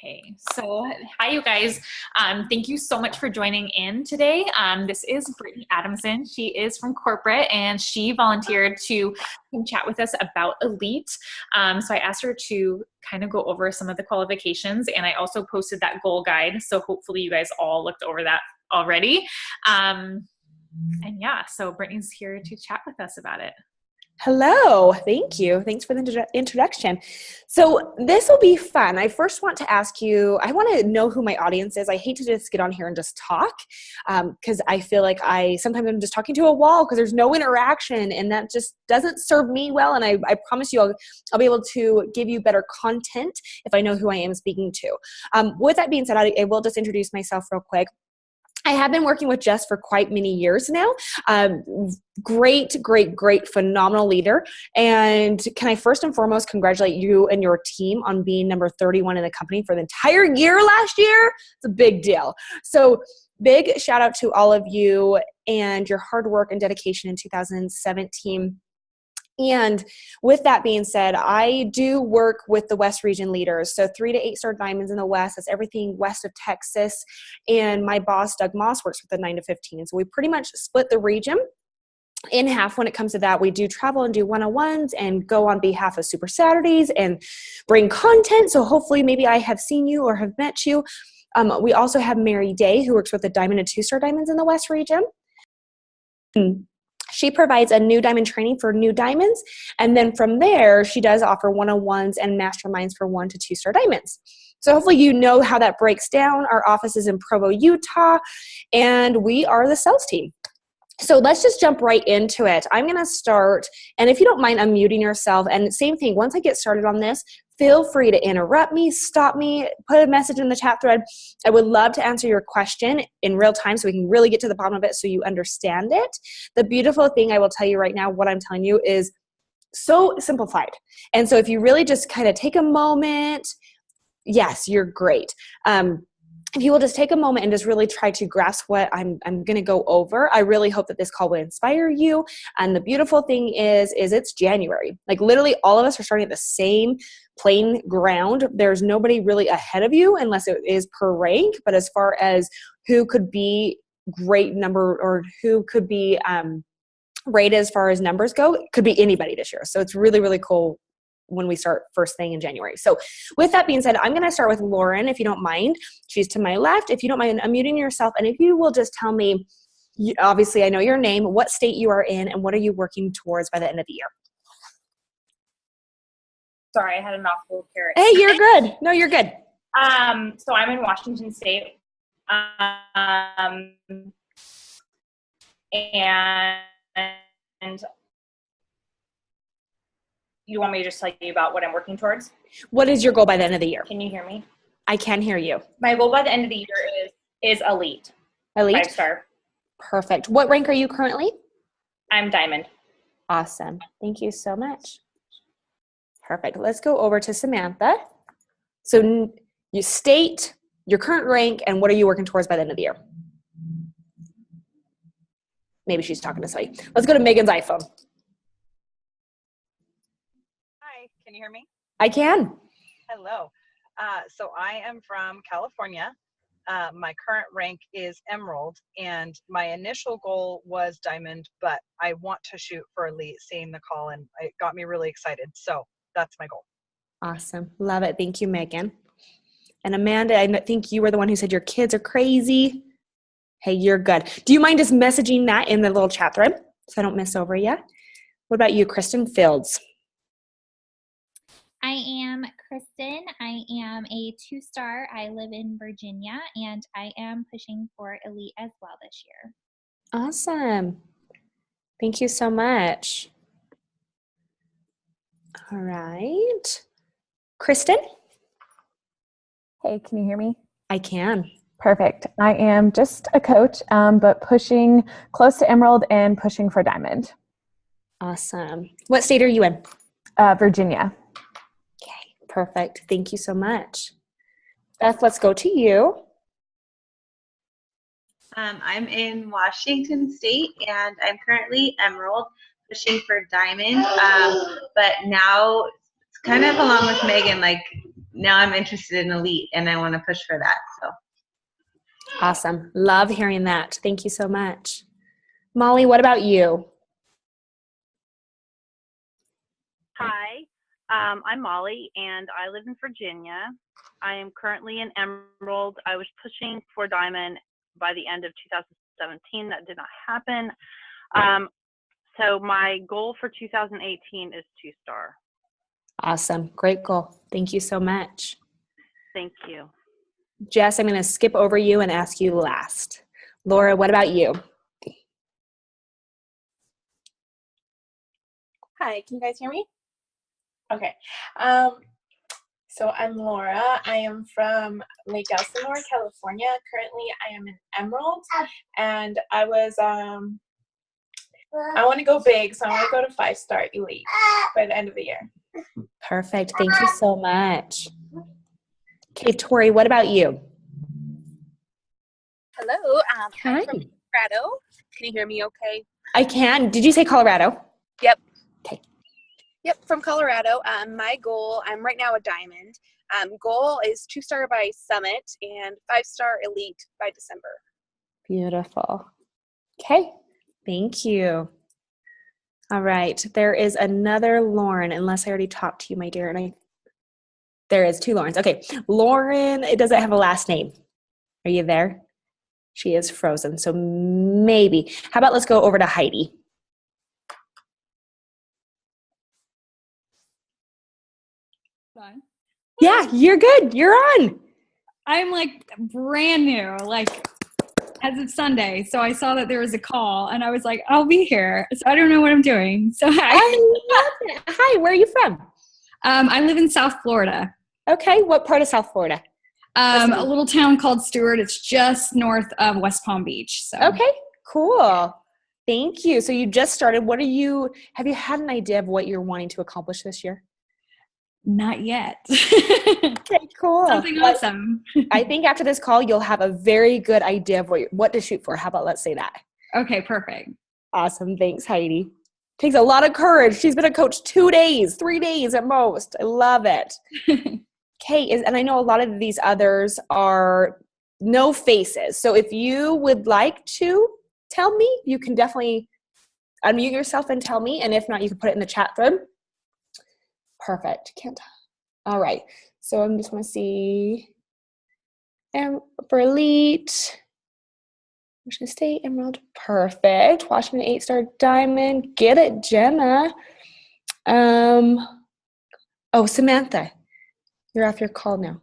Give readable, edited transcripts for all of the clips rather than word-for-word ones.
Okay, so hi you guys. Thank you so much for joining in today. This is Brittany Adamson. She is from corporate and she volunteered to come chat with us about Elite. So I asked her to kind of go over some of the qualifications, and I also posted that goal guide. So hopefully you guys all looked over that already. And yeah, so Brittany's here to chat with us about it. Hello. Thank you. Thanks for the introduction. So this will be fun. I first want to ask you, I want to know who my audience is. I hate to just get on here and just talk because I feel like sometimes I'm just talking to a wall because there's no interaction, and that just doesn't serve me well. And I promise you I'll be able to give you better content if I know who I am speaking to. With that being said, I will just introduce myself real quick. I have been working with Jess for quite many years now. Great, phenomenal leader. And can I first and foremost congratulate you and your team on being number 31 in the company for the entire year last year? It's a big deal. So big shout out to all of you and your hard work and dedication in 2017. And with that being said, I do work with the West region leaders. So 3 to 8 star diamonds in the West. That's everything west of Texas. And my boss, Doug Moss, works with the 9 to 15. So we pretty much split the region in half when it comes to that. We do travel and do one-on-ones and go on behalf of Super Saturdays and bring content. So hopefully maybe I have seen you or have met you. We also have Mary Day, who works with the Diamond and 2 star diamonds in the West region. She provides a new diamond training for new diamonds. And then from there, she does offer one-on-ones and masterminds for 1 to 2 star diamonds. So hopefully you know how that breaks down. Our office is in Provo, Utah, and we are the sales team. So let's just jump right into it. I'm going to start, and if you don't mind unmuting yourself, and same thing, once I get started on this, feel free to interrupt me, stop me, put a message in the chat thread. I would love to answer your question in real time so we can really get to the bottom of it so you understand it. The beautiful thing I will tell you right now, what I'm telling you is so simplified. And so if you really just kind of take a moment, yes, you're great. If you will just take a moment and just really try to grasp what I'm going to go over, I really hope that this call will inspire you. And the beautiful thing is it's January. Like literally all of us are starting at the same plain ground. There's nobody really ahead of you unless it is per rank. But as far as who could be great number or who could be rated as far as numbers go, it could be anybody this year. So it's really, really cool when we start first thing in January. So with that being said, I'm going to start with Lauren, if you don't mind. She's to my left. If you don't mind unmuting yourself, and if you will just tell me, obviously I know your name, what state you are in, and what are you working towards by the end of the year? Sorry, I had a mouthful of carrots. Hey, you're good. No, you're good. So I'm in Washington State. And you want me to just tell you about what I'm working towards? What is your goal by the end of the year? Can you hear me? I can hear you. My goal by the end of the year is Elite. Elite? 5 star. Perfect. What rank are you currently? I'm Diamond. Awesome. Thank you so much. Perfect. Let's go over to Samantha. So you state your current rank and what are you working towards by the end of the year? Maybe she's talking to somebody. Let's go to Megan's iPhone. Can you hear me? I can. Hello. So I am from California. My current rank is Emerald, and my initial goal was Diamond, but I want to shoot for Elite, seeing the call, and it got me really excited. So that's my goal. Awesome. Love it. Thank you, Megan. And Amanda, I think you were the one who said your kids are crazy. Hey, you're good. Do you mind just messaging that in the little chat thread so I don't miss over you? What about you, Kristen Fields? I am Kristen. I am a 2 star. I live in Virginia, and I am pushing for Elite as well this year. Awesome. Thank you so much. All right. Kristen? Hey, can you hear me? I can. Perfect. I am just a coach, but pushing close to Emerald and pushing for Diamond. Awesome. What state are you in? Virginia. Okay, perfect. Thank you so much. Beth, let's go to you. I'm in Washington State, and I'm currently Emerald, pushing for Diamond. But now it's kind of along with Megan, like now I'm interested in elite and I want to push for that. So Awesome. Love hearing that. Thank you so much. Molly, what about you? Hi, I'm Molly, and I live in Virginia. I am currently in Emerald. I was pushing for Diamond by the end of 2017. That did not happen. So my goal for 2018 is 2-star. Awesome. Great goal. Thank you so much. Thank you. Jess, I'm going to skip over you and ask you last. Laura, what about you? Hi, can you guys hear me? Okay. So I'm Laura. I am from Lake Elsinore, California. Currently, I am in Emerald, and I want to go big, so I want to go to 5-star elite by the end of the year. Perfect. Thank you so much. Okay, Tori, what about you? Hello. Hi. I'm from Colorado. Can you hear me okay? I can. Did you say Colorado? Yep. Okay. Yep, from Colorado. My goal, I'm right now a diamond. Goal is 2-star by Summit and 5-star elite by December. Beautiful. Okay. Thank you. All right. There is another Lauren, unless I already talked to you, my dear. And there is 2 Laurens. Okay. Lauren, it doesn't have a last name. Are you there? She is frozen. So maybe. How about let's go over to Heidi. Fine. Yeah, you're good. You're on. I'm like brand new, like as of Sunday. So I saw that there was a call and I was like, I'll be here. So I don't know what I'm doing. So hi. I love it. Hi, where are you from? I live in South Florida. Okay, what part of South Florida? A little town called Stewart. It's just north of West Palm Beach. So Okay, cool. Thank you. So you just started. Have you had an idea of what you're wanting to accomplish this year? Not yet. Okay, cool. Something awesome. I think after this call, you'll have a very good idea of what to shoot for. How about let's say that? Okay, perfect. Awesome. Thanks, Heidi. Takes a lot of courage. She's been a coach 2 days, 3 days at most. I love it. Okay, and I know a lot of these others are no faces. So if you would like to tell me, you can definitely unmute yourself and tell me. And if not, you can put it in the chat thread. Perfect. All right. So I'm just going to see. For elite, Washington State, Emerald. Perfect. Washington 8-star diamond. Get it, Jenna. Oh, Samantha. You're off your call now.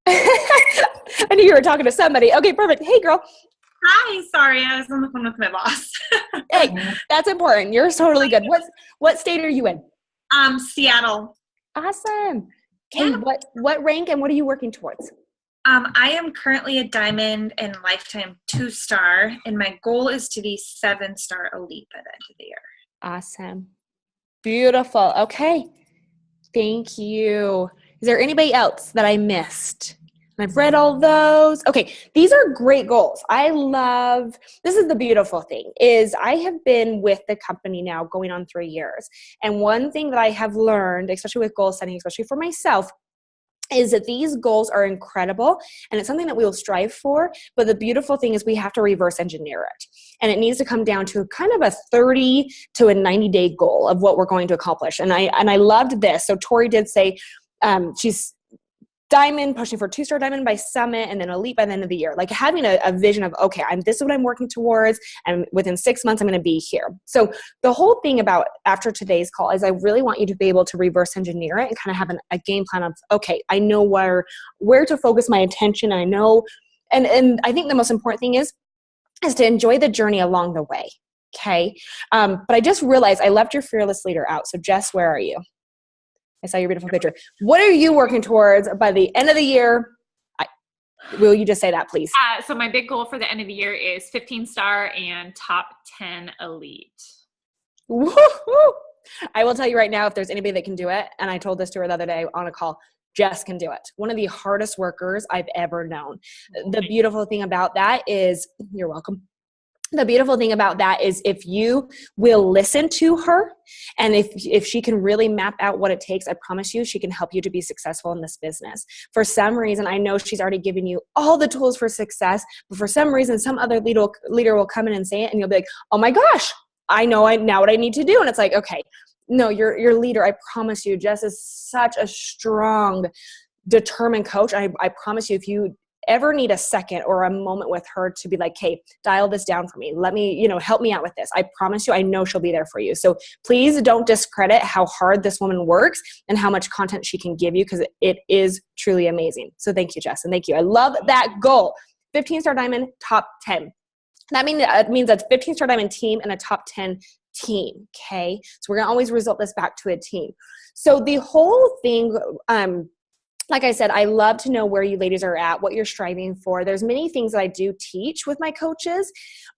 I knew you were talking to somebody. Okay, perfect. Hey, girl. Hi. Sorry, I was on the phone with my boss. Hey, that's important. You're totally good. What state are you in? Seattle. Awesome. Okay, yeah. What rank and what are you working towards? I am currently a diamond and lifetime 2-star, and my goal is to be 7-star elite by the end of the year. Awesome. Beautiful. Okay. Thank you. Is there anybody else that I missed? I've read all those. Okay, these are great goals. This is the beautiful thing, is I have been with the company now going on 3 years. And one thing that I have learned, especially with goal setting, especially for myself, is that these goals are incredible and it's something that we will strive for. But the beautiful thing is we have to reverse engineer it. And it needs to come down to kind of a 30 to a 90-day goal of what we're going to accomplish. And I loved this. So Tori did say she's diamond, pushing for 2-star diamond by Summit, and then elite by the end of the year. Like having a vision of, okay, this is what I'm working towards, and within 6 months, I'm going to be here. So the whole thing about after today's call is I really want you to be able to reverse engineer it and kind of have a game plan of, okay, I know where to focus my attention. I know, and I think the most important thing is to enjoy the journey along the way. Okay. But I just realized I left your fearless leader out. So Jess, where are you? I saw your beautiful picture. What are you working towards by the end of the year? Will you just say that, please? So my big goal for the end of the year is 15-star and top 10 elite. Woo-hoo! I will tell you right now, if there's anybody that can do it, and I told this to her the other day on a call, Jess can do it. One of the hardest workers I've ever known. The beautiful thing about that is, you're welcome. the beautiful thing about that is if you will listen to her and if she can really map out what it takes, I promise you she can help you to be successful in this business. For some reason, I know she's already given you all the tools for success, but for some reason, some other leader will come in and say it and you'll be like, oh my gosh, I know now what I need to do. And it's like, okay, no, your leader, I promise you, Jess is such a strong, determined coach. I promise you, if you ever need a second or a moment with her to be like, hey, dial this down for me. Let me, help me out with this. I promise you, I know she'll be there for you. So please don't discredit how hard this woman works and how much content she can give you, because it is truly amazing. So thank you, Jess. And thank you. I love that goal. 15-star diamond, top 10. That means that's 15-star diamond team and a top 10 team. Okay. So we're going to always result this back to a team. So the whole thing, like I said, I love to know where you ladies are at, what you're striving for. There's many things that I do teach with my coaches,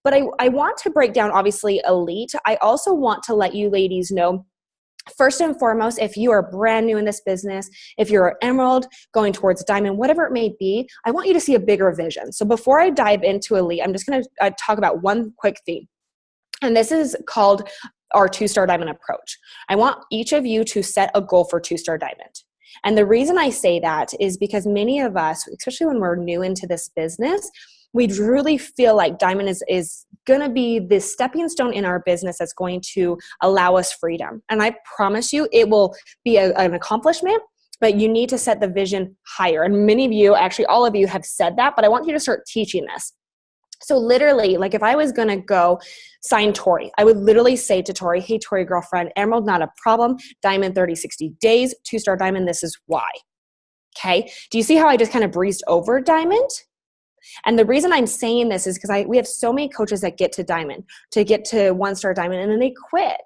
but I want to break down, obviously, elite. I also want to let you ladies know, first and foremost, if you are brand new in this business, if you're emerald, going towards diamond, whatever it may be, I want you to see a bigger vision. So before I dive into elite, I'm just going to talk about one quick thing. And this is called our 2-star diamond approach. I want each of you to set a goal for 2-star diamond. And the reason I say that is because many of us, especially when we're new into this business, we really feel like diamond is going to be the stepping stone in our business that's going to allow us freedom. And I promise you, it will be an accomplishment, but you need to set the vision higher. And many of you, actually all of you, have said that, but I want you to start teaching this. So literally, like if I was going to go sign Tori, I would literally say to Tori, hey, Tori, girlfriend, emerald, not a problem. Diamond, 30, 60 days, 2-star diamond. This is why. Okay. Do you see how I just kind of breezed over diamond? And the reason I'm saying this is because we have so many coaches that get to diamond, to get to 1-star diamond, and then they quit.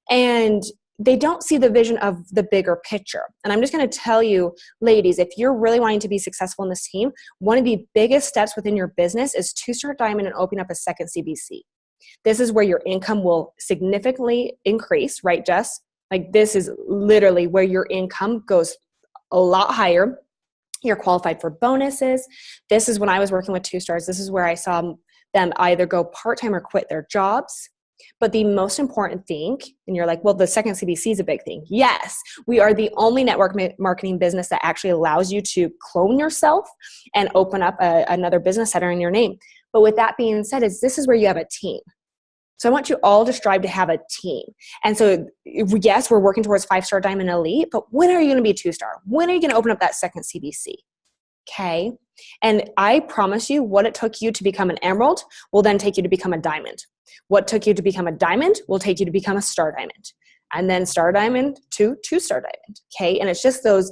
And they don't see the vision of the bigger picture. And I'm just going to tell you, ladies, if you're really wanting to be successful in this team, one of the biggest steps within your business is to start diamond and opening up a second CBC. This is where your income will significantly increase, right, Jess? Like this is literally where your income goes a lot higher. You're qualified for bonuses. This is when I was working with 2-stars. This is where I saw them either go part-time or quit their jobs. But the most important thing, and you're like, well, the second CBC is a big thing. Yes, we are the only network marketing business that actually allows you to clone yourself and open up another business center in your name. But with that being said, this is where you have a team. So I want you all to strive to have a team. And so yes, we're working towards 5-star diamond elite, but when are you going to be 2-star? When are you going to open up that second CBC? Okay. And I promise you, what it took you to become an emerald will then take you to become a diamond. What took you to become a diamond will take you to become a star diamond. And then star diamond to 2-star diamond. Okay. And it's just those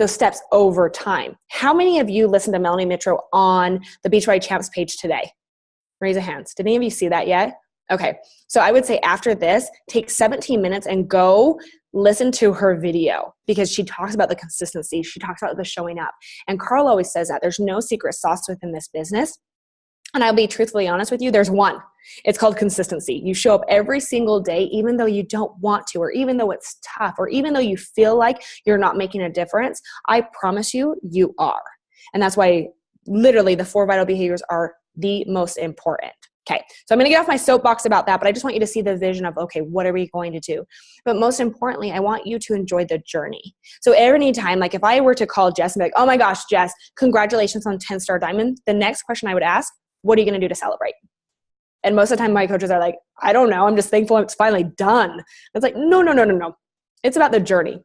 steps over time. How many of you listened to Melanie Mitro on the Beachbody Champs page today? Raise your hands. Did any of you see that yet? Okay. So I would say after this, take 17 minutes and go listen to her video, because she talks about the consistency. She talks about the showing up. And Carl always says that there's no secret sauce within this business. And I'll be truthfully honest with you, there's one. It's called consistency. You show up every single day, even though you don't want to, or even though it's tough, or even though you feel like you're not making a difference. I promise you, you are. And that's why literally the 4 vital behaviors are the most important. Okay, so I'm going to get off my soapbox about that, but I just want you to see the vision of, okay, what are we going to do? But most importantly, I want you to enjoy the journey. So every time, like if I were to call Jess and be like, oh my gosh, Jess, congratulations on 10-star diamond, the next question I would ask, what are you going to do to celebrate? And most of the time my coaches are like, I don't know, I'm just thankful it's finally done. It's like, no. It's about the journey.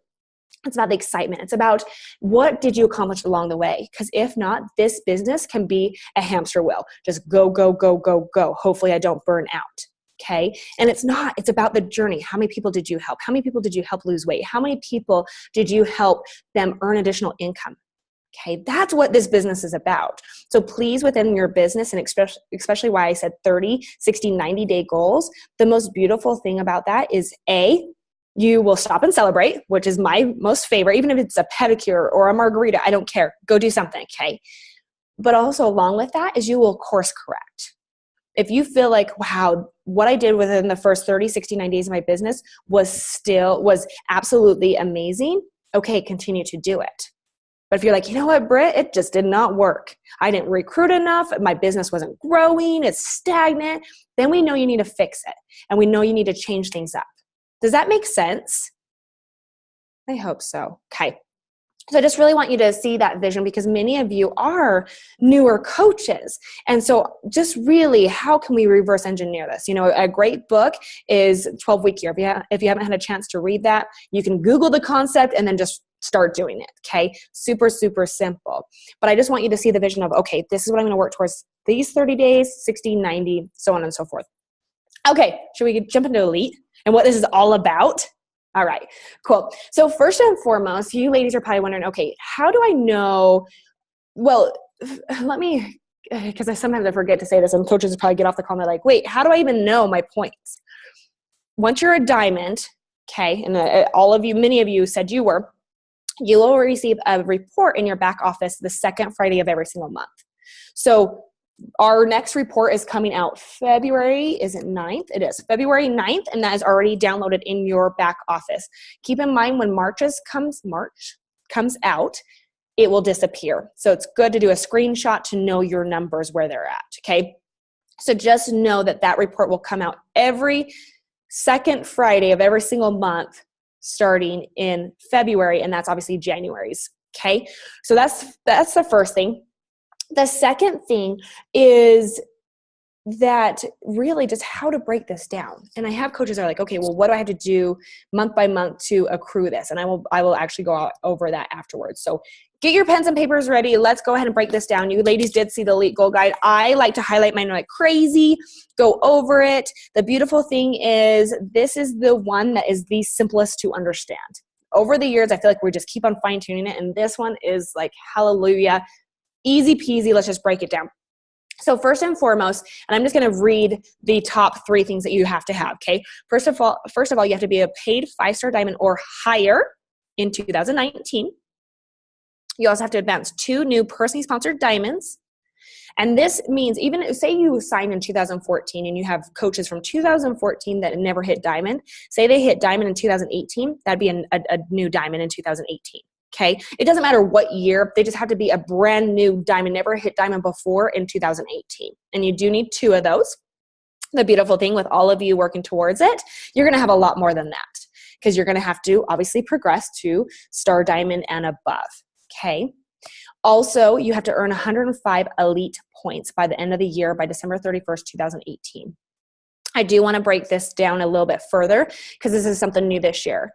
It's about the excitement. It's about what did you accomplish along the way? Because if not, this business can be a hamster wheel. Just go, go, go, go, go. Hopefully I don't burn out. Okay. And it's not, it's about the journey. How many people did you help? How many people did you help lose weight? How many people did you help them earn additional income? Okay. That's what this business is about. So please, within your business, and especially why I said 30, 60, 90-day goals, the most beautiful thing about that is you will stop and celebrate, which is my most favorite, even if it's a pedicure or a margarita, I don't care. Go do something, okay? But also along with that is you will course correct. If you feel like, wow, what I did within the first 30, 60, 90 days of my business was absolutely amazing, okay, continue to do it. But if you're like, you know what, Britt, it just did not work. I didn't recruit enough. My business wasn't growing. It's stagnant. Then we know you need to fix it. And we know you need to change things up. Does that make sense? I hope so. Okay. So I just really want you to see that vision because many of you are newer coaches. And so just really, how can we reverse engineer this? You know, a great book is 12-Week Year. If you haven't had a chance to read that, you can Google the concept and then just start doing it, okay? Super, super simple. But I just want you to see the vision of, okay, this is what I'm going to work towards these 30 days, 60, 90, so on and so forth. Okay, should we jump into Elite and what this is all about? All right, cool. So first and foremost, you ladies are probably wondering, okay, how do I know, well, let me, because sometimes I forget to say this and coaches probably get off the call and they're like, wait, how do I even know my points? Once you're a diamond, okay, and all of you, many of you said you were, you will receive a report in your back office the second Friday of every single month. So our next report is coming out February, is it 9th? It is February 9th, and that is already downloaded in your back office. Keep in mind when March comes out, it will disappear. So it's good to do a screenshot to know your numbers where they're at, okay? So just know that that report will come out every second Friday of every single month starting in February, and that's obviously January's, okay? So that's the first thing. The second thing is that really just how to break this down. And I have coaches that are like, okay, well, what do I have to do month by month to accrue this? And I will actually go over that afterwards. So get your pens and papers ready. Let's go ahead and break this down. You ladies did see the Elite Goal Guide. I like to highlight mine like crazy, go over it. The beautiful thing is this is the one that is the simplest to understand. Over the years, I feel like we just keep on fine tuning it. And this one is like, hallelujah. Easy peasy, let's just break it down. So first and foremost, and I'm just going to read the top 3 things that you have to have, okay? First of all, you have to be a paid 5-star diamond or higher in 2019. You also have to advance 2 new personally sponsored diamonds. And this means even, say you signed in 2014 and you have coaches from 2014 that never hit diamond. Say they hit diamond in 2018, that'd be a new diamond in 2018. Okay, it doesn't matter what year, they just have to be a brand new diamond, never hit diamond before in 2018. And you do need 2 of those. The beautiful thing with all of you working towards it, you're going to have a lot more than that because you're going to have to obviously progress to star diamond and above. Okay. Also, you have to earn 105 elite points by the end of the year by December 31st, 2018. I do want to break this down a little bit further because this is something new this year.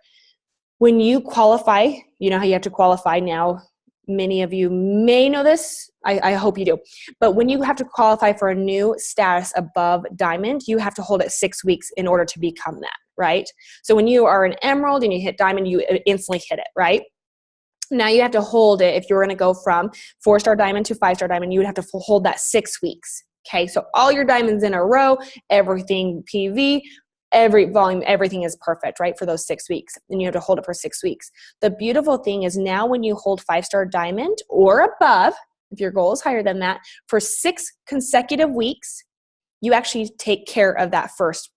When you qualify, you know how you have to qualify now. Many of you may know this. I hope you do. But when you have to qualify for a new status above diamond, you have to hold it 6 weeks in order to become that, right? So when you are an emerald and you hit diamond, you instantly hit it, right? Now you have to hold it. If you're going to go from 4-star diamond to 5-star diamond, you would have to hold that 6 weeks. Okay, so all your diamonds in a row, everything PV, every volume, everything is perfect, right, for those 6 weeks. And you have to hold it for 6 weeks. The beautiful thing is now when you hold 5-star diamond or above, if your goal is higher than that, for 6 consecutive weeks, you actually take care of that first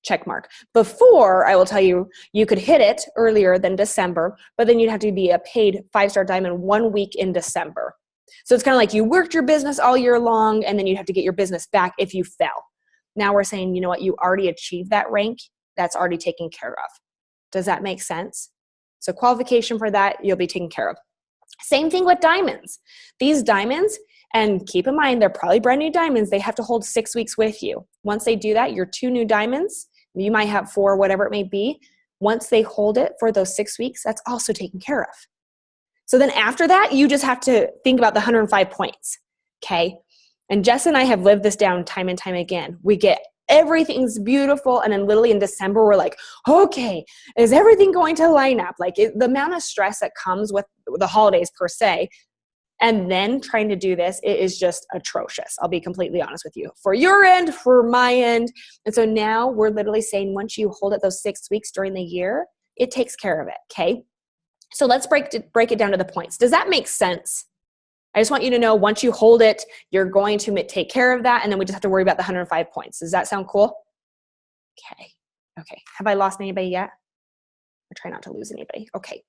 check mark. Before, I will tell you, you could hit it earlier than December, but then you'd have to be a paid 5-star diamond 1 week in December. So it's kind of like you worked your business all year long, and then you'd have to get your business back if you fell. Now we're saying, you know what, you already achieved that rank. That's already taken care of. Does that make sense? So qualification for that, you'll be taken care of. Same thing with diamonds. These diamonds, and keep in mind, they're probably brand new diamonds. They have to hold 6 weeks with you. Once they do that, your 2 new diamonds, you might have 4, whatever it may be. Once they hold it for those 6 weeks, that's also taken care of. So then after that, you just have to think about the 105 points, okay? And Jess and I have lived this down time and time again. We get everything's beautiful, and then literally in December, we're like, okay, is everything going to line up? Like the amount of stress that comes with the holidays per se, and then trying to do this, it is just atrocious. I'll be completely honest with you. For your end, for my end. And so now we're literally saying once you hold it those 6 weeks during the year, it takes care of it, okay? So let's break it down to the points. Does that make sense? I just want you to know once you hold it, you're going to take care of that, and then we just have to worry about the 105 points. Does that sound cool? Okay. Have I lost anybody yet? I try not to lose anybody. Okay.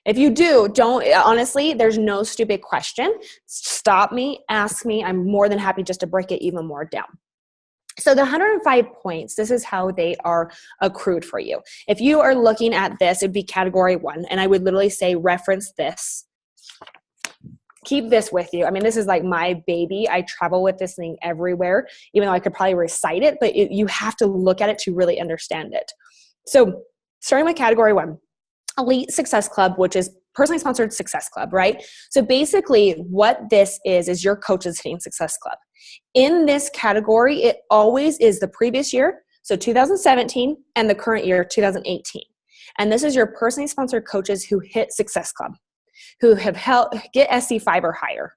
If you do, honestly, there's no stupid question. Stop me, ask me. I'm more than happy just to break it even more down. So the 105 points, this is how they are accrued for you. If you are looking at this, it'd be category 1. And I would literally say reference this. Keep this with you. I mean, this is like my baby. I travel with this thing everywhere, even though I could probably recite it, but you have to look at it to really understand it. So starting with category 1, Elite Success Club, which is personally sponsored success club, right? So basically what this is your Coaches Hitting Success Club. In this category, it always is the previous year, so 2017, and the current year, 2018. And this is your personally sponsored coaches who hit Success Club, who have get SC5 or higher,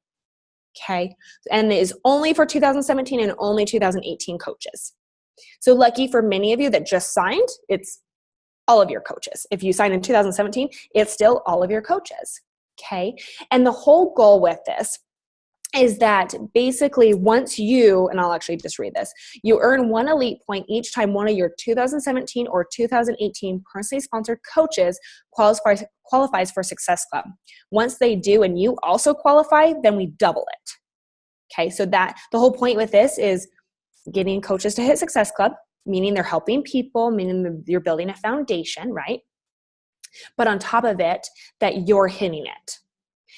okay? And it is only for 2017 and only 2018 coaches. So lucky for many of you that just signed, it's all of your coaches. If you signed in 2017, it's still all of your coaches, okay? And the whole goal with this is that basically once you, and I'll actually just read this, you earn 1 elite point each time one of your 2017 or 2018 personally sponsored coaches qualifies for Success Club. Once they do and you also qualify, then we double it. Okay, so that the whole point with this is getting coaches to hit Success Club, meaning they're helping people, meaning you're building a foundation, right? But on top of it, that you're hitting it.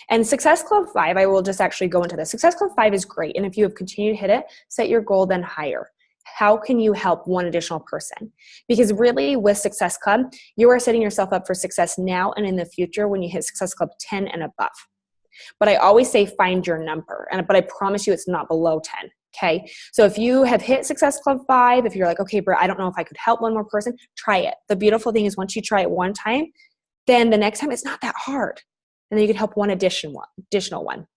And Success Club 5, I will just actually go into this. Success Club 5 is great. And if you have continued to hit it, set your goal then higher. How can you help one additional person? Because really with Success Club, you are setting yourself up for success now and in the future when you hit Success Club 10 and above. But I always say find your number. But I promise you it's not below 10. Okay. So if you have hit Success Club 5, if you're like, okay, Britt, I don't know if I could help one more person, try it. The beautiful thing is once you try it one time, then the next time it's not that hard. And then you can help one additional one.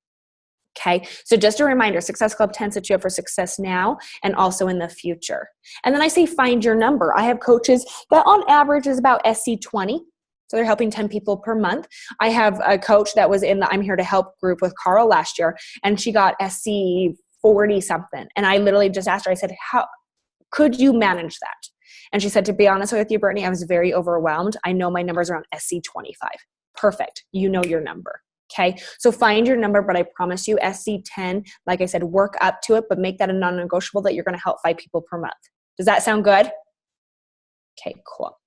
Okay, so just a reminder, Success Club 10 sets you up for success now and also in the future. And then I say find your number. I have coaches that on average is about SC20. So they're helping 10 people per month. I have a coach that was in the I'm Here to Help group with Carl last year, and she got SC40 something. And I literally just asked her, I said, how could you manage that? And she said, to be honest with you, Brittany, I was very overwhelmed. I know my number's around SC25. Perfect. You know your number. Okay. So find your number, but I promise you SC10, like I said, work up to it, but make that a non-negotiable that you're going to help 5 people per month. Does that sound good? Okay, cool.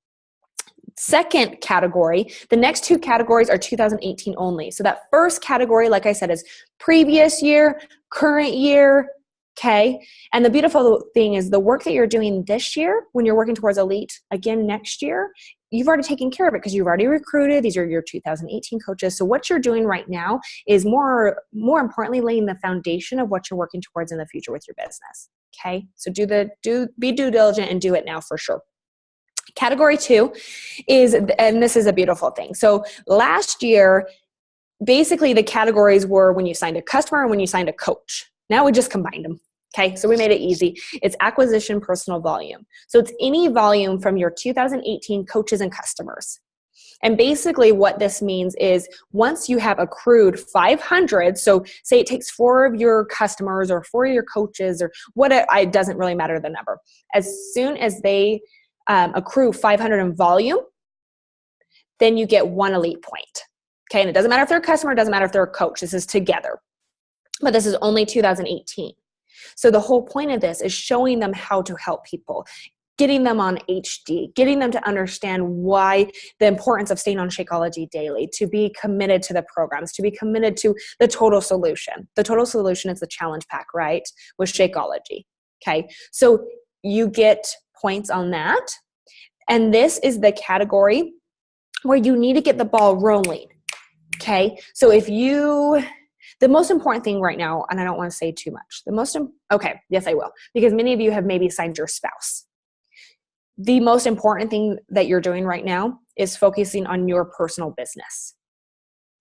Second category, the next 2 categories are 2018 only. So that first category, like I said, is previous year, current year. Okay. And the beautiful thing is the work that you're doing this year, when you're working towards elite again next year, you've already taken care of it because you've already recruited. These are your 2018 coaches. So what you're doing right now is more importantly, laying the foundation of what you're working towards in the future with your business. Okay. So be due diligent and do it now for sure. Category 2 is, and this is a beautiful thing. So last year, basically the categories were when you signed a customer and when you signed a coach. Now we just combined them. Okay, so we made it easy. It's acquisition personal volume. So it's any volume from your 2018 coaches and customers. And basically what this means is once you have accrued 500, so say it takes 4 of your customers or 4 of your coaches or what, it doesn't really matter the number. As soon as they accrue 500 in volume, then you get 1 elite point. Okay, and it doesn't matter if they're a customer, it doesn't matter if they're a coach. This is together. But this is only 2018. So the whole point of this is showing them how to help people, getting them on HD, getting them to understand why the importance of staying on Shakeology daily, to be committed to the programs, to be committed to the total solution. The total solution is the challenge pack, right? With Shakeology. Okay. So you get points on that. And this is the category where you need to get the ball rolling. Okay. So the most important thing right now, and I don't want to say too much, okay, yes, I will, because many of you have maybe signed your spouse. The most important thing that you're doing right now is focusing on your personal business.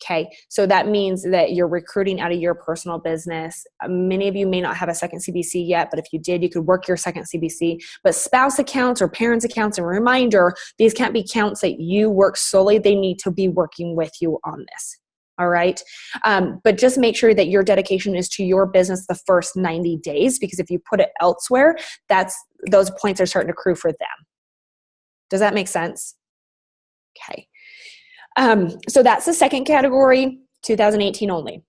Okay, so that means that you're recruiting out of your personal business. Many of you may not have a second CBC yet, but if you did, you could work your second CBC. But spouse accounts or parents accounts, and reminder, these can't be accounts that you work solely. They need to be working with you on this. All right. But just make sure that your dedication is to your business the first 90 days, because if you put it elsewhere, those points are starting to accrue for them. Does that make sense? Okay. So that's the second category, 2018 only.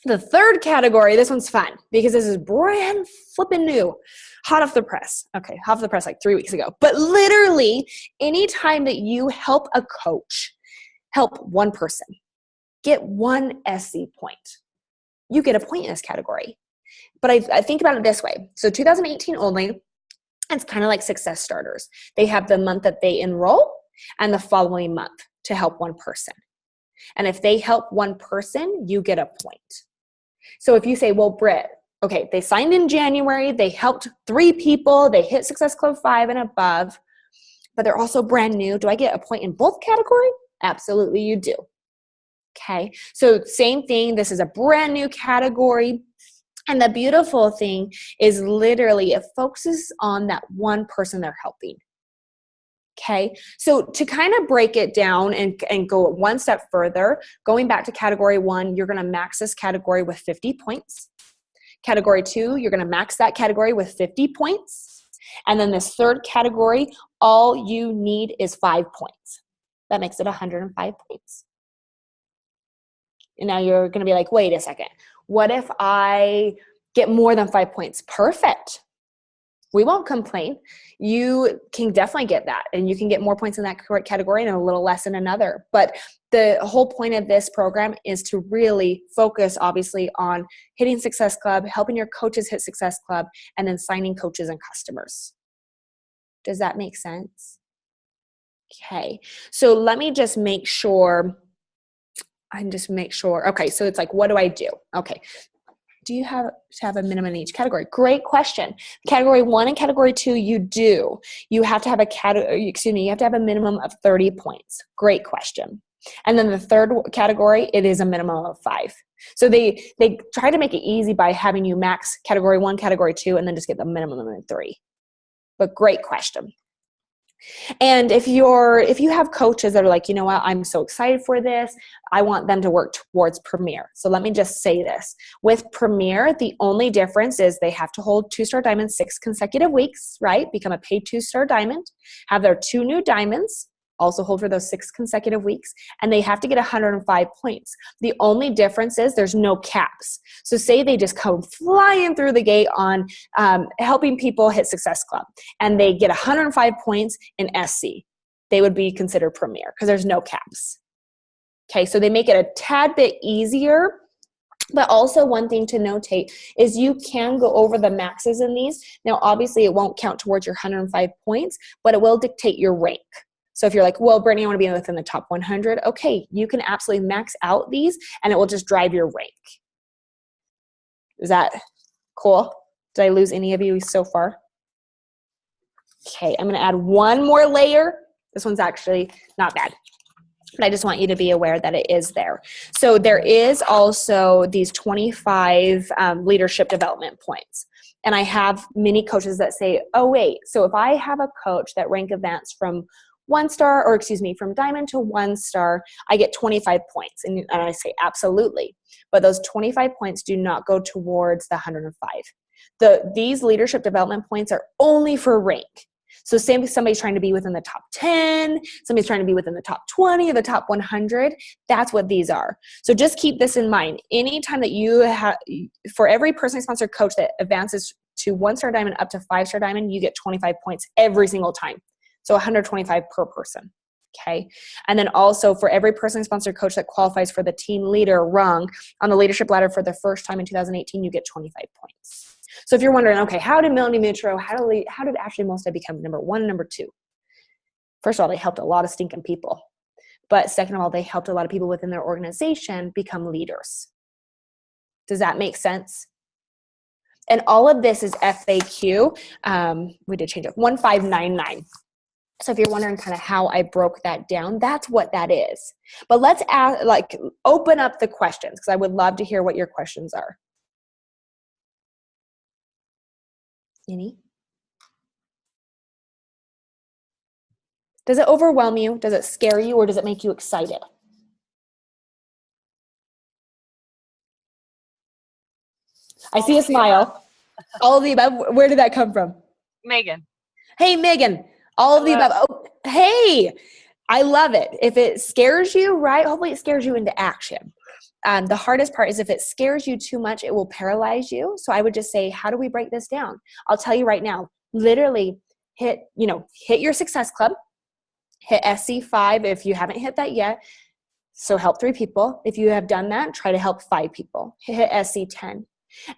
The third category, this one's fun because this is brand flipping new, hot off the press. Okay, hot off the press like 3 weeks ago. But literally, anytime that you help a coach, help one person, get one SC point, you get a point in this category. But I think about it this way. So 2018 only, it's kind of like Success Starters. They have the month that they enroll and the following month to help one person. And if they help one person, you get a point. So if you say, well, Britt, okay, they signed in January, they helped 3 people, they hit Success Club 5 and above, but they're also brand new. Do I get a point in both categories? Absolutely, you do. Okay, so same thing. This is a brand new category. And the beautiful thing is literally it focuses on that one person they're helping. Okay, so to kind of break it down and go one step further, going back to category 1, you're going to max this category with 50 points. Category 2, you're going to max that category with 50 points. And then this third category, all you need is 5 points. That makes it 105 points. And now you're going to be like, wait a second. What if I get more than 5 points? Perfect. We won't complain. You can definitely get that, and you can get more points in that category and a little less in another. But the whole point of this program is to really focus, obviously, on hitting Success Club, helping your coaches hit Success Club, and then signing coaches and customers. Does that make sense? Okay, so let me just make sure. Okay, so it's like, what do I do? Okay. Do you have to have a minimum in each category? Great question. Category 1 and category 2, you do. You have to have you have to have a minimum of 30 points. Great question. And then the third category, it is a minimum of 5. So they try to make it easy by having you max category 1, category 2, and then just get the minimum of 3. But great question. And if you have coaches that are like, you know what, I'm so excited for this, I want them to work towards Premier. So let me just say this. With Premier, the only difference is they have to hold 2-star diamonds 6 consecutive weeks, right? Become a paid 2-star diamond, have their 2 new diamonds, also hold for those 6 consecutive weeks, and they have to get 105 points. The only difference is there's no caps. So say they just come flying through the gate on helping people hit Success Club, and they get 105 points in SC. They would be considered Premier because there's no caps. Okay, so they make it a tad bit easier. But also one thing to notate is you can go over the maxes in these. Now, obviously, it won't count towards your 105 points, but it will dictate your rank. So if you're like, well, Brittany, I want to be within the top 100. Okay, you can absolutely max out these, and it will just drive your rank. Is that cool? Did I lose any of you so far? Okay, I'm going to add one more layer. This one's actually not bad, but I just want you to be aware that it is there. So there is also these 25 leadership development points. And I have many coaches that say, oh, wait, so if I have a coach that rank advanced from 1-star, or excuse me, from diamond to 1-star, I get 25 points. And I say, absolutely. But those 25 points do not go towards the 105. These leadership development points are only for rank. So same as somebody's trying to be within the top 10, somebody's trying to be within the top 20 or the top 100, that's what these are. So just keep this in mind. Anytime that you have, for every personally sponsored coach that advances to 1-star diamond up to 5-star diamond, you get 25 points every single time. So 125 per person, okay? And then also for every personally sponsored coach that qualifies for the team leader rung on the leadership ladder for the first time in 2018, you get 25 points. So if you're wondering, okay, how did Melanie Mitro, how did Ashley Molstad become number 1 and number 2? First of all, they helped a lot of stinking people. But second of all, they helped a lot of people within their organization become leaders. Does that make sense? And all of this is FAQ. We did change it, 1599. So if you're wondering kind of how I broke that down, that's what that is. But let's open up the questions because I would love to hear what your questions are. Any? Does it overwhelm you? Does it scare you? Or does it make you excited? I see a smile. All of the above. Where did that come from? Megan. Hey, Megan. All of the above. Oh, hey. I love it. If it scares you, right, hopefully it scares you into action. The hardest part is if it scares you too much, it will paralyze you. So I would just say, how do we break this down? I'll tell you right now, literally hit your Success Club, hit SC5 if you haven't hit that yet. So help 3 people. If you have done that, try to help 5 people. Hit SC10.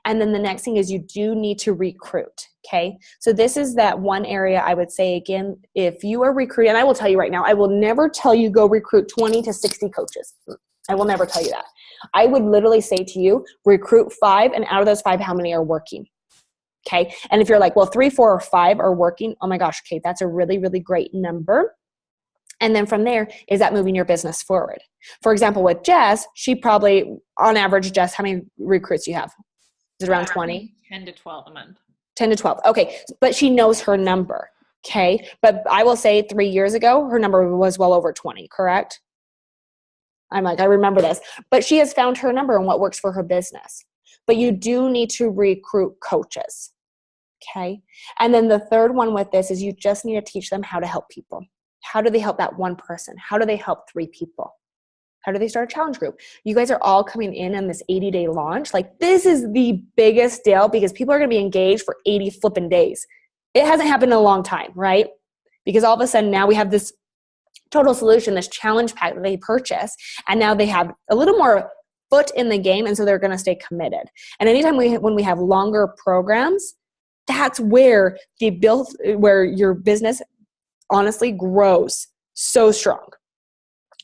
And then the next thing is you do need to recruit, okay? So this is that one area I would say, again, if you are recruiting, and I will tell you right now, I will never tell you go recruit 20 to 60 coaches. I will never tell you that. I would literally say to you, recruit 5, and out of those 5, how many are working? Okay. And if you're like, well, 3, 4, or 5 are working, oh my gosh, okay, that's a really, really great number. And then from there, is that moving your business forward? For example, with Jess, she probably, on average, Jess, how many recruits do you have? Is it around 20? 10 to 12 a month. 10 to 12. Okay. But she knows her number. Okay. But I will say 3 years ago, her number was well over 20, correct? I'm like, I remember this. But she has found her number and what works for her business. But you do need to recruit coaches. Okay. And then the third one with this is you just need to teach them how to help people. How do they help that one person? How do they help 3 people? How do they start a challenge group? You guys are all coming in on this 80-day launch. Like, this is the biggest deal because people are going to be engaged for 80 flipping days. It hasn't happened in a long time, right? Because all of a sudden now we have this total solution, this challenge pack that they purchase, and now they have a little more foot in the game, and so they're going to stay committed. And anytime when we have longer programs, that's where where your business honestly grows so strong.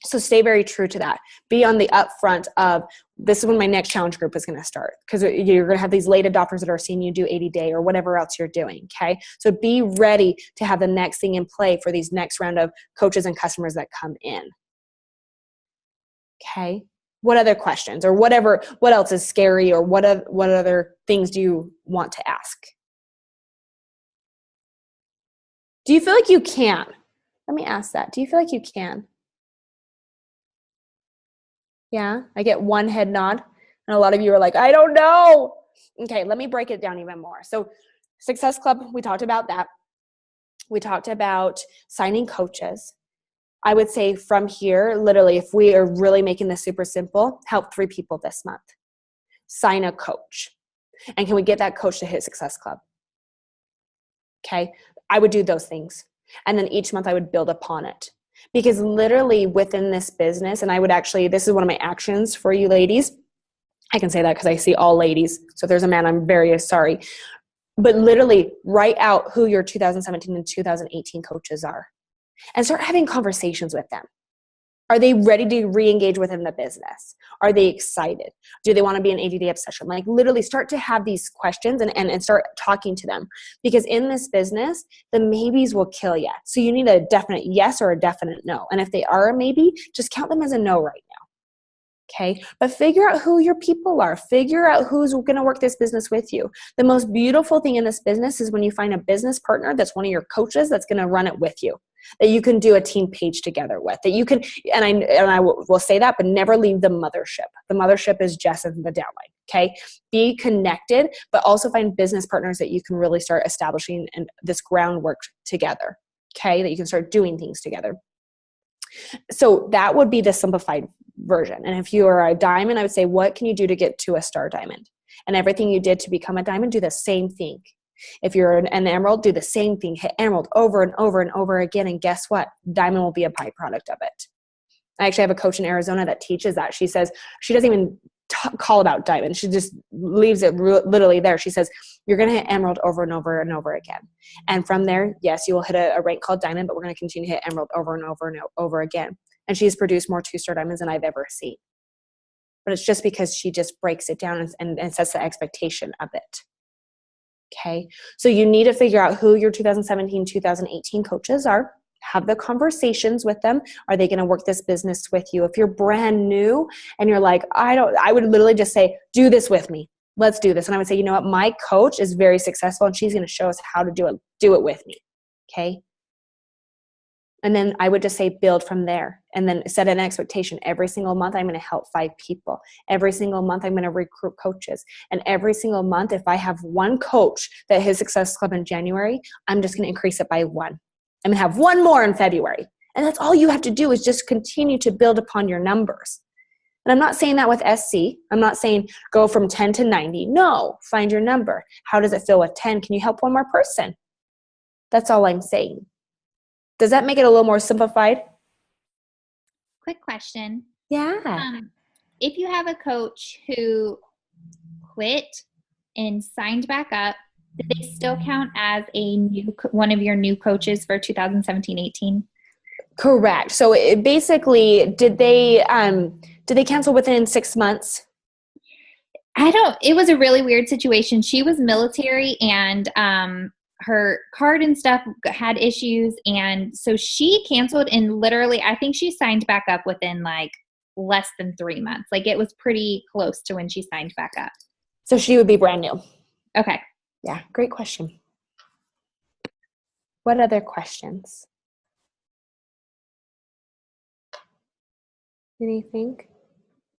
So stay very true to that. Be on the upfront of, this is when my next challenge group is going to start, because you're going to have these late adopters that are seeing you do 80-day or whatever else you're doing, okay? So be ready to have the next thing in play for these next round of coaches and customers that come in, okay? What other questions or what else is scary, or what other things do you want to ask? Do you feel like you can? Let me ask that. Do you feel like you can? Yeah, I get one head nod, and a lot of you are like, I don't know. Okay, let me break it down even more. So Success Club, we talked about that. We talked about signing coaches. I would say from here, literally, if we are really making this super simple, help 3 people this month. Sign a coach. And can we get that coach to hit Success Club? Okay, I would do those things. And then each month I would build upon it. Because literally within this business, and I would actually, this is one of my actions for you ladies. I can say that because I see all ladies. So if there's a man, I'm very sorry. But literally write out who your 2017 and 2018 coaches are. And start having conversations with them. Are they ready to re-engage within the business? Are they excited? Do they want to be an 80-day obsession? Like, literally start to have these questions and start talking to them. Because in this business, the maybes will kill you. So you need a definite yes or a definite no. And if they are a maybe, just count them as a no right now. Okay, but figure out who your people are. Figure out who's going to work this business with you. The most beautiful thing in this business is when you find a business partner that's one of your coaches that's going to run it with you, that you can do a team page together with, that you can, and I will say that, but never leave the mothership. The mothership is Jess and the downline. Okay, be connected, but also find business partners that you can really start establishing and this groundwork together. Okay, that you can start doing things together. So that would be the simplified version. And if you are a diamond, I would say, what can you do to get to a star diamond? And everything you did to become a diamond, do the same thing. If you're an emerald, do the same thing. Hit emerald over and over and over again. And guess what? Diamond will be a byproduct of it. I actually have a coach in Arizona that teaches that. She says she doesn't even call about diamond. She just leaves it literally there. She says, you're going to hit emerald over and over and over again. And from there, yes, you will hit a rank called diamond, but we're going to continue to hit emerald over and over and over again. And she's produced more 2-star diamonds than I've ever seen. But it's just because she just breaks it down and sets the expectation of it. Okay. So you need to figure out who your 2017, 2018 coaches are. Have the conversations with them. Are they going to work this business with you? If you're brand new and you're like, I would literally just say, do this with me. Let's do this. And I would say, you know what? My coach is very successful and she's going to show us how to do it. Do it with me. Okay. And then I would just say build from there and then set an expectation. Every single month, I'm going to help 5 people. Every single month, I'm going to recruit coaches. And every single month, if I have one coach that hits Success Club in January, I'm just going to increase it by 1. I'm going to have 1 more in February. And that's all you have to do is just continue to build upon your numbers. And I'm not saying that with SC. I'm not saying go from 10 to 90. No, find your number. How does it feel with 10? Can you help one more person? That's all I'm saying. Does that make it a little more simplified? Quick question. Yeah. If you have a coach who quit and signed back up, do they still count as one of your new coaches for 2017-18? Correct. So basically, did they cancel within 6 months? It was a really weird situation. She was military and her card and stuff had issues. And so she canceled, and literally, I think she signed back up within like less than 3 months. Like it was pretty close to when she signed back up. So she would be brand new. Okay. Yeah. Great question. What other questions? Anything?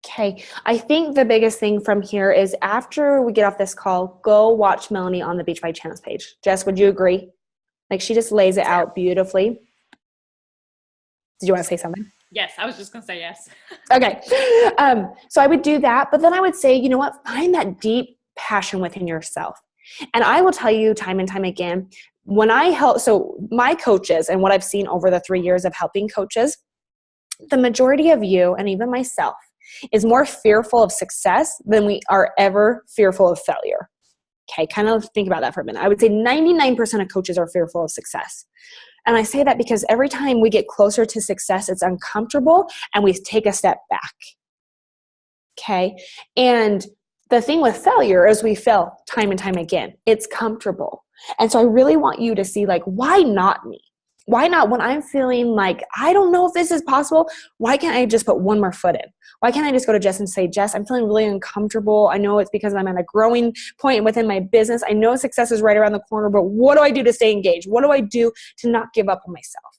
Okay. I think the biggest thing from here is after we get off this call, go watch Melanie on the Beachbody Channels page. Jess, would you agree? Like she just lays it out beautifully. Did you want to say something? Yes, I was just going to say yes. Okay. So I would do that, but then I would say, you know what? Find that deep passion within yourself. And I will tell you time and time again, when I help, so my coaches and what I've seen over the 3 years of helping coaches, the majority of you and even myself is more fearful of success than we are ever fearful of failure. Okay, kind of think about that for a minute. I would say 99% of coaches are fearful of success. And I say that because every time we get closer to success, it's uncomfortable and we take a step back. Okay, and the thing with failure is we fail time and time again. It's comfortable. And so I really want you to see, like, why not me? Why not when I'm feeling like, I don't know if this is possible, why can't I just put one more foot in? Why can't I just go to Jess and say, Jess, I'm feeling really uncomfortable. I know it's because I'm at a growing point within my business. I know success is right around the corner, but what do I do to stay engaged? What do I do to not give up on myself?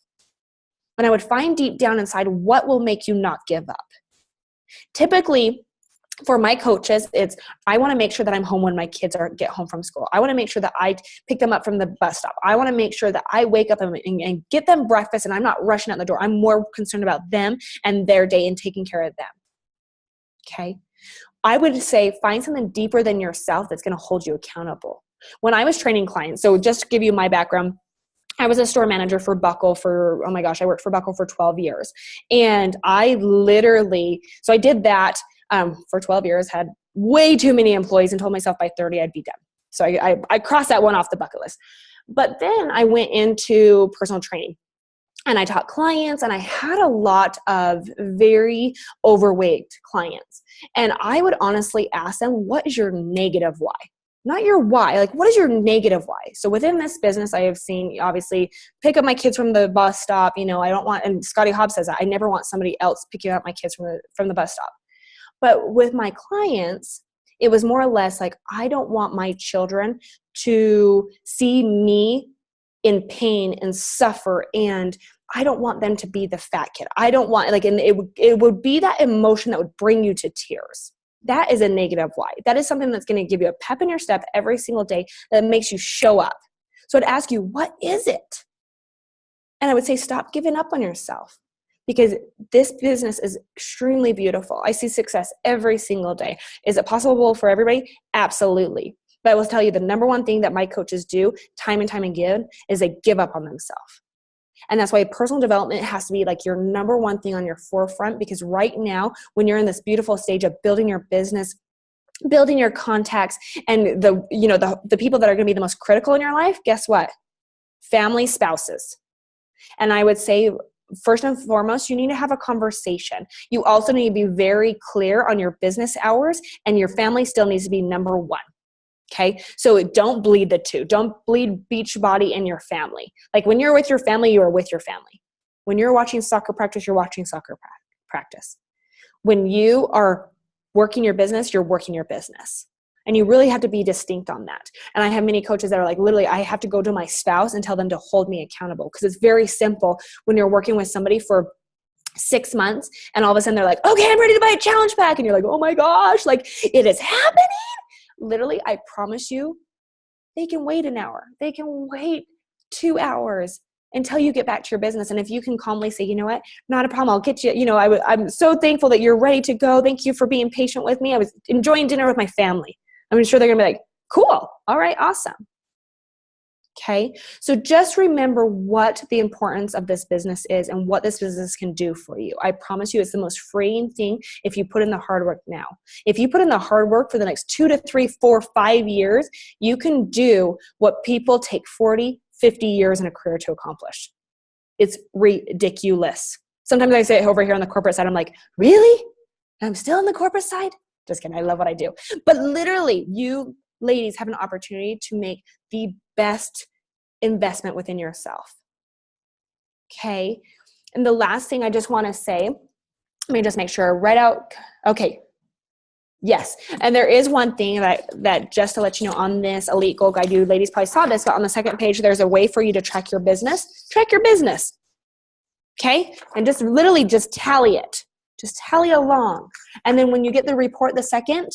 And I would find deep down inside what will make you not give up. Typically, for my coaches, it's I want to make sure that I'm home when my kids get home from school. I want to make sure that I pick them up from the bus stop. I want to make sure that I wake up and get them breakfast and I'm not rushing out the door. I'm more concerned about them and their day and taking care of them. Okay? I would say find something deeper than yourself that's going to hold you accountable. When I was training clients, so just to give you my background, I was a store manager for Buckle I worked for Buckle for 12 years. And I did that for 12 years, had way too many employees and told myself by 30 I'd be done. So I crossed that one off the bucket list. But then I went into personal training and I taught clients and I had a lot of very overweight clients. And I would honestly ask them, what is your negative why? Not your why, like what is your negative why? So within this business, I have seen obviously pick up my kids from the bus stop. I don't want, and Scotty Hobbs says that, I never want somebody else picking up my kids from the bus stop. But with my clients, it was more or less like, I don't want my children to see me in pain and suffer, and I don't want them to be the fat kid. I don't want, and it would be that emotion that would bring you to tears. That is a negative why. That is something that's going to give you a pep in your step every single day that makes you show up. So I'd ask you, what is it? And I would say, stop giving up on yourself. Because this business is extremely beautiful. I see success every single day. Is it possible for everybody? Absolutely. But I will tell you the number one thing that my coaches do time and time again is they give up on themselves. And that's why personal development has to be like your number one thing on your forefront, because right now, when you're in this beautiful stage of building your business, building your contacts, and the people that are going to be the most critical in your life, guess what? Family, spouses. And I would say, first and foremost, you need to have a conversation. You also need to be very clear on your business hours, and your family still needs to be number one. Okay? So don't bleed the two. Don't bleed Beachbody and your family. Like when you're with your family, you are with your family. When you're watching soccer practice, you're watching soccer practice. When you are working your business, you're working your business. And you really have to be distinct on that. And I have many coaches that are like, literally, I have to go to my spouse and tell them to hold me accountable. Because it's very simple when you're working with somebody for 6 months and all of a sudden they're like, okay, I'm ready to buy a challenge pack. And you're like, oh my gosh, like it is happening. Literally, I promise you, they can wait an hour. They can wait 2 hours. until you get back to your business. And if you can calmly say, you know what, not a problem, I'll get you, I'm so thankful that you're ready to go. Thank you for being patient with me. I was enjoying dinner with my family. I'm sure they're going to be like, cool. All right, awesome. Okay. So just remember what the importance of this business is and what this business can do for you. I promise you it's the most freeing thing if you put in the hard work now. If you put in the hard work for the next 2 to 3, 4, 5 years, you can do what people take 40, 50 years in a career to accomplish. It's ridiculous. Sometimes I say it over here on the corporate side, I'm like, really? I'm still on the corporate side? Just kidding. I love what I do. But literally, you ladies have an opportunity to make the best investment within yourself. Okay. And the last thing I just want to say, let me just make sure, write out. Okay. Yes. And there is one thing that just to let you know on this Elite Goal Guide, you ladies probably saw this, but on the second page, there's a way for you to track your business. Track your business. Okay. And just literally just tally it. Just tally along. And then when you get the report the second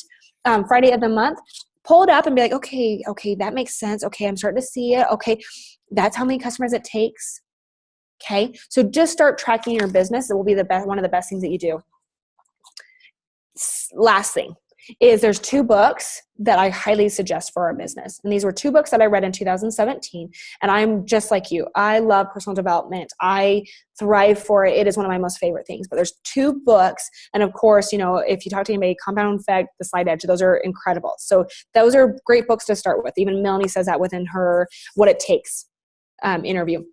Friday of the month, pull it up and be like, okay, that makes sense. Okay, I'm starting to see it. Okay, that's how many customers it takes. Okay, so just start tracking your business. It will be one of the best things that you do. Last thing is there's 2 books that I highly suggest for our business. And these were 2 books that I read in 2017. And I'm just like you. I love personal development. I thrive for it. It is one of my most favorite things. But there's 2 books. And of course, if you talk to anybody, Compound Effect, The Slight Edge, those are incredible. So those are great books to start with. Even Melanie says that within her What It Takes interview.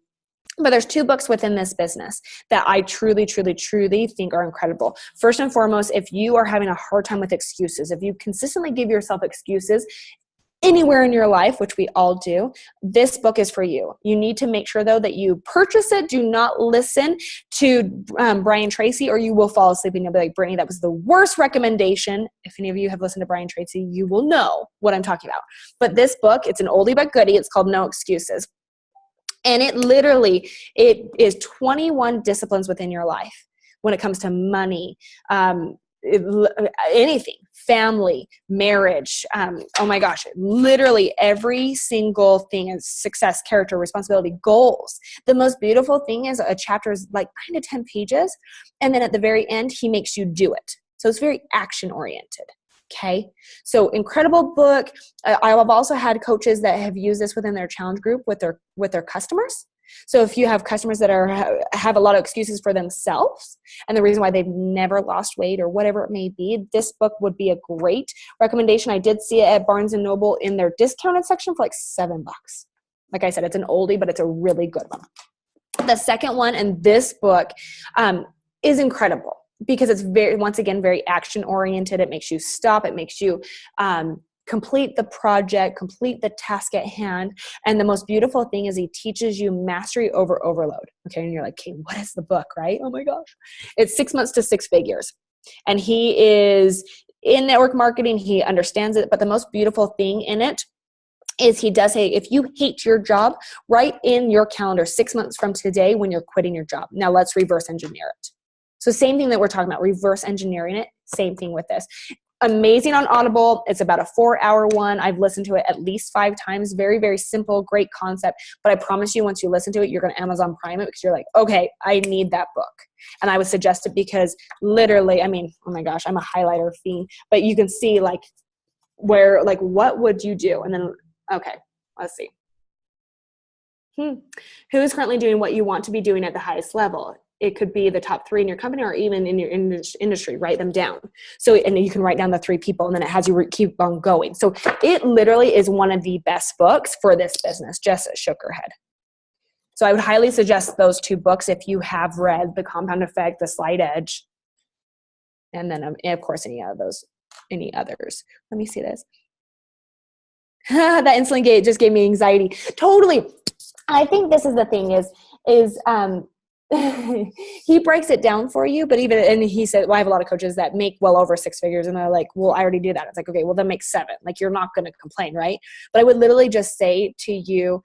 But there's 2 books within this business that I truly, truly, truly think are incredible. First and foremost, if you are having a hard time with excuses, if you consistently give yourself excuses anywhere in your life, which we all do, this book is for you. You need to make sure, though, that you purchase it. Do not listen to Brian Tracy or you will fall asleep and you'll be like, Brittany, that was the worst recommendation. If any of you have listened to Brian Tracy, you will know what I'm talking about. But this book, it's an oldie but goodie. It's called No Excuses. And it is 21 disciplines within your life when it comes to money, anything, family, marriage. Oh my gosh, literally every single thing is success, character, responsibility, goals. The most beautiful thing is a chapter is like 9 to 10 pages. And then at the very end, he makes you do it. So it's very action oriented. Okay. So incredible book. I've also had coaches that have used this within their challenge group with their customers. So if you have customers that have a lot of excuses for themselves and the reason why they've never lost weight or whatever it may be, this book would be a great recommendation. I did see it at Barnes & Noble in their discounted section for like $7. Like I said, it's an oldie, but it's a really good one. The second one, and this book is incredible. Because it's once again, very action oriented. It makes you stop. It makes you complete the project, complete the task at hand. And the most beautiful thing is he teaches you mastery over overload. Okay. And you're like, okay, what is the book, right? Oh my gosh. It's 6 months to 6 figures. And he is in network marketing. He understands it. But the most beautiful thing in it is he does say, if you hate your job, write in your calendar 6 months from today when you're quitting your job. Now let's reverse engineer it. So same thing that we're talking about, reverse engineering it, same thing with this. Amazing on Audible. It's about a 4-hour one. I've listened to it at least 5 times. Very, very simple, great concept. But I promise you, once you listen to it, you're going to Amazon Prime it because you're like, okay, I need that book. And I would suggest it because literally, I mean, oh my gosh, I'm a highlighter fiend. But you can see what would you do? And then, okay, let's see. Who is currently doing what you want to be doing at the highest level? It could be the top 3 in your company or even in your industry. Write them down. So, and you can write down the 3 people and then it has you keep on going. So it literally is one of the best books for this business. Jess shook her head. So I would highly suggest those 2 books if you have read The Compound Effect, The Slight Edge, and then of course any others. Let me see this. That insulin gate just gave me anxiety. Totally. I think this is the thing is he breaks it down for you, but and he said, well, I have a lot of coaches that make well over 6 figures and they're like, well, I already do that. It's like, okay, well then make 7. Like you're not going to complain, right? But I would literally just say to you,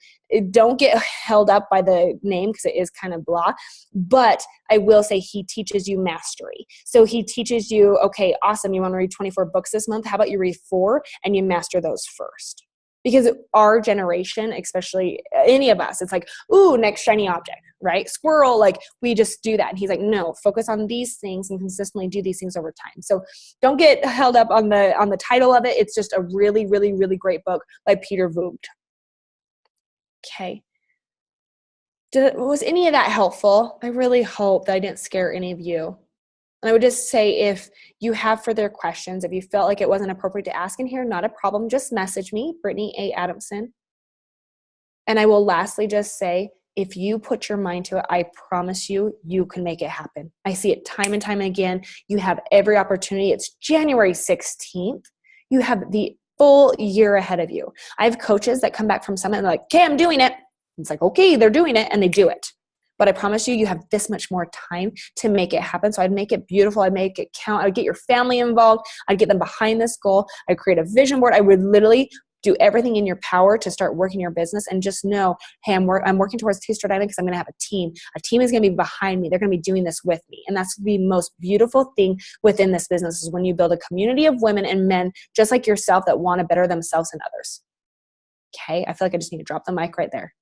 don't get held up by the name because it is kind of blah, but I will say he teaches you mastery. So he teaches you, okay, awesome. You want to read 24 books this month? How about you read 4 and you master those first? Because our generation, especially any of us, it's like, ooh, next shiny object, right? Squirrel, like we just do that. And he's like, no, focus on these things and consistently do these things over time. So don't get held up on the title of it. It's just a really, really, really great book by Peter Voogd. Okay. Was any of that helpful? I really hope that I didn't scare any of you. And I would just say, if you have further questions, if you felt like it wasn't appropriate to ask in here, not a problem. Just message me, Brittany A. Adamson. And I will lastly just say, if you put your mind to it, I promise you, you can make it happen. I see it time and time again. You have every opportunity. It's January 16th. You have the full year ahead of you. I have coaches that come back from Summit and they're like, okay, I'm doing it. It's like, okay, they're doing it, and they do it. But I promise you, you have this much more time to make it happen. So I'd make it beautiful. I'd make it count. I'd get your family involved. I'd get them behind this goal. I'd create a vision board. I would literally do everything in your power to start working your business, and just know, hey, I'm working towards Two-Star Diamond because I'm going to have a team. A team is going to be behind me. They're going to be doing this with me. And that's the most beautiful thing within this business, is when you build a community of women and men just like yourself that want to better themselves and others. Okay. I feel like I just need to drop the mic right there.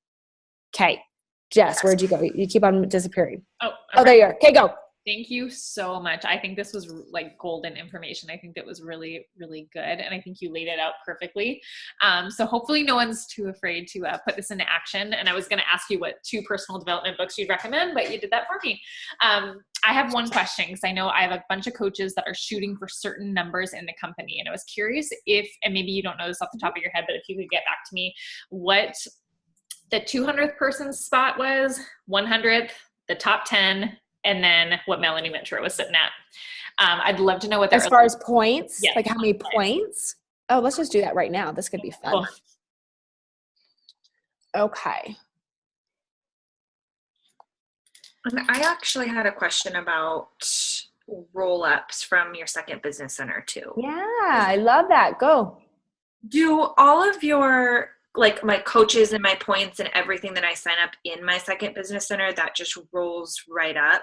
Okay. Jess, where'd you go? You keep on disappearing. Oh, there you are. Okay, go. Thank you so much. I think this was like golden information. I think that was really, really good. And I think you laid it out perfectly. So hopefully no one's too afraid to put this into action. And I was going to ask you what 2 personal development books you'd recommend, but you did that for me. I have one question, because I know I have a bunch of coaches that are shooting for certain numbers in the company. And I was curious if, and maybe you don't know this off the top of your head, but if you could get back to me, what the 200th person spot was, 100th, the top 10, and then what Melanie Mitro was sitting at. I'd love to know what as far as points, like how many points? Oh, let's just do that right now. This could be fun. Cool. Okay. And I actually had a question about roll-ups from your second business center too. Yeah, I love that. Go. Do all of your, like my coaches and my points and everything that I sign up in my second business center, that just rolls right up?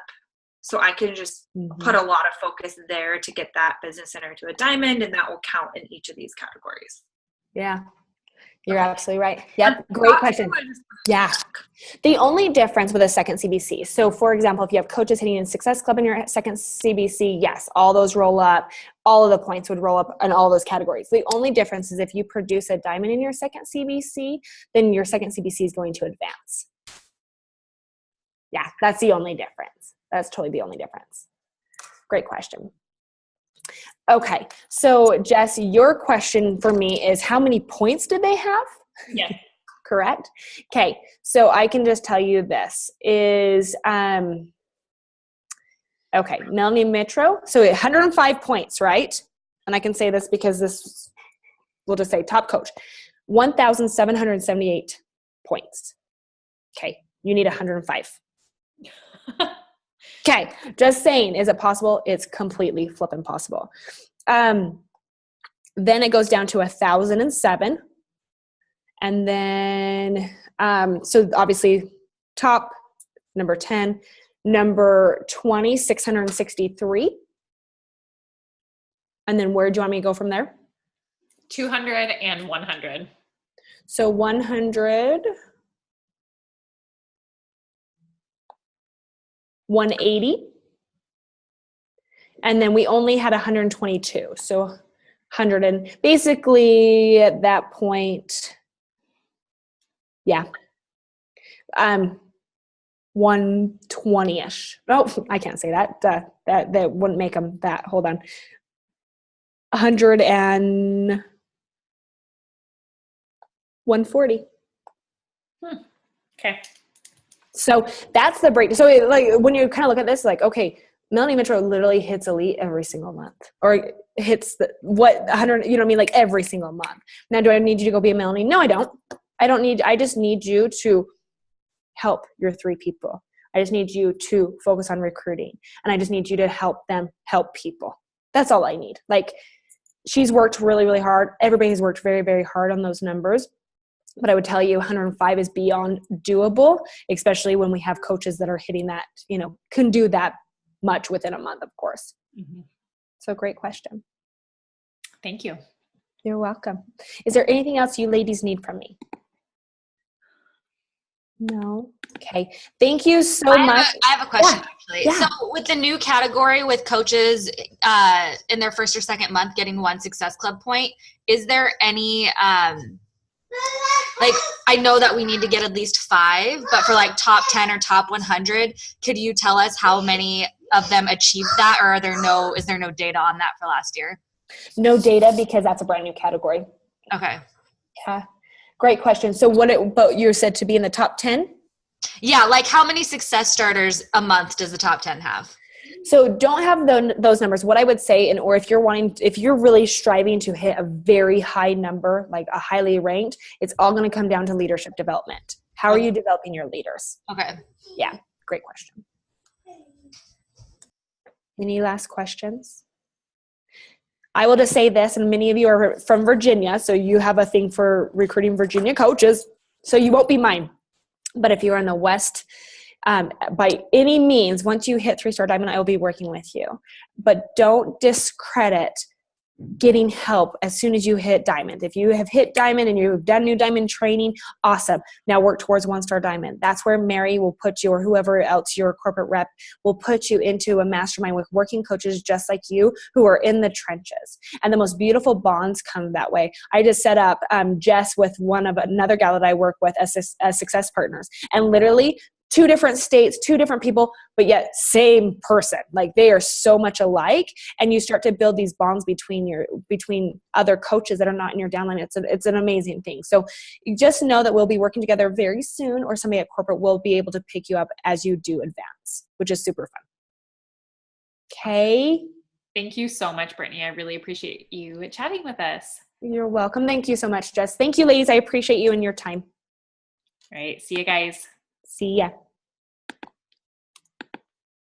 So I can just put a lot of focus there to get that business center to a diamond, and that will count in each of these categories. Yeah, you're absolutely right. Yep, great question. Yeah. The only difference with a second CBC, so for example, if you have coaches hitting in Success Club in your second CBC, yes, all those roll up, all of the points would roll up in all those categories. The only difference is if you produce a diamond in your second CBC, then your second CBC is going to advance. Yeah, that's the only difference. That's totally the only difference. Great question. Okay, so Jess, your question for me is, how many points did they have? Yes. Correct? Okay, so I can just tell you this is, okay, Melanie Mitro, so 105 points, right? And I can say this because this, we'll just say top coach, 1,778 points. Okay, you need 105. Okay, just saying, is it possible? It's completely flipping possible. Then it goes down to 1,007. And then, so obviously top, number 10, number 20, 663. And then where do you want me to go from there? 200 and 100. So 100, 180. And then we only had 122. So 100, and basically at that point, yeah, 120-ish. Oh, I can't say that. That wouldn't make them that. Hold on. 100 and 140. Okay. So that's the break. So like when you kind of look at this, like, okay, Melanie Mitro literally hits elite every single month, or hits the, 100, you know what I mean? Like every single month. Now, do I need you to go be a Melanie? No, I don't. I just need you to help your 3 people. I just need you to focus on recruiting, and I just need you to help them help people. That's all I need. Like, she's worked really, really hard. Everybody has worked very, very hard on those numbers. But I would tell you 105 is beyond doable, especially when we have coaches that are hitting that, you know, can do that much within a month, of course. Mm-hmm. So great question. Thank you. You're welcome. Is there anything else you ladies need from me? No. Okay. Thank you so much. I have a question, actually. Yeah. So with the new category with coaches in their first or second month getting 1 Success Club point, is there any like, I know that we need to get at least 5, but for like top 10 or top 100, could you tell us how many of them achieved that, or is there no data on that for last year? No data because that's a brand new category. Okay. Yeah. Great question. So but you're said to be in the top 10? Yeah, like how many success starters a month does the top 10 have? So don't have those numbers. What I would say, or if you're really striving to hit a very high number, like a highly ranked, it's all going to come down to leadership development. How are you developing your leaders? Okay. Yeah, great question. Any last questions? I will just say this, and many of you are from Virginia, so you have a thing for recruiting Virginia coaches, so you won't be mine. But if you're in the West, by any means, once you hit 3-star diamond, I will be working with you. But don't discredit getting help as soon as you hit diamond. If you have hit diamond and you've done new diamond training, awesome. Now work towards 1-star diamond. That's where Mary will put you, or whoever else your corporate rep will put you into a mastermind with working coaches just like you who are in the trenches. And the most beautiful bonds come that way. I just set up Jess with another gal that I work with as Success Partners. And literally 2 different states, 2 different people, but yet same person. Like they are so much alike, and you start to build these bonds between other coaches that are not in your downline. It's an amazing thing. So you just know that we'll be working together very soon, or somebody at corporate will be able to pick you up as you do advance, which is super fun. Okay. Thank you so much, Brittany. I really appreciate you chatting with us. You're welcome. Thank you so much, Jess. Thank you, ladies. I appreciate you and your time. All right. See you guys. See ya.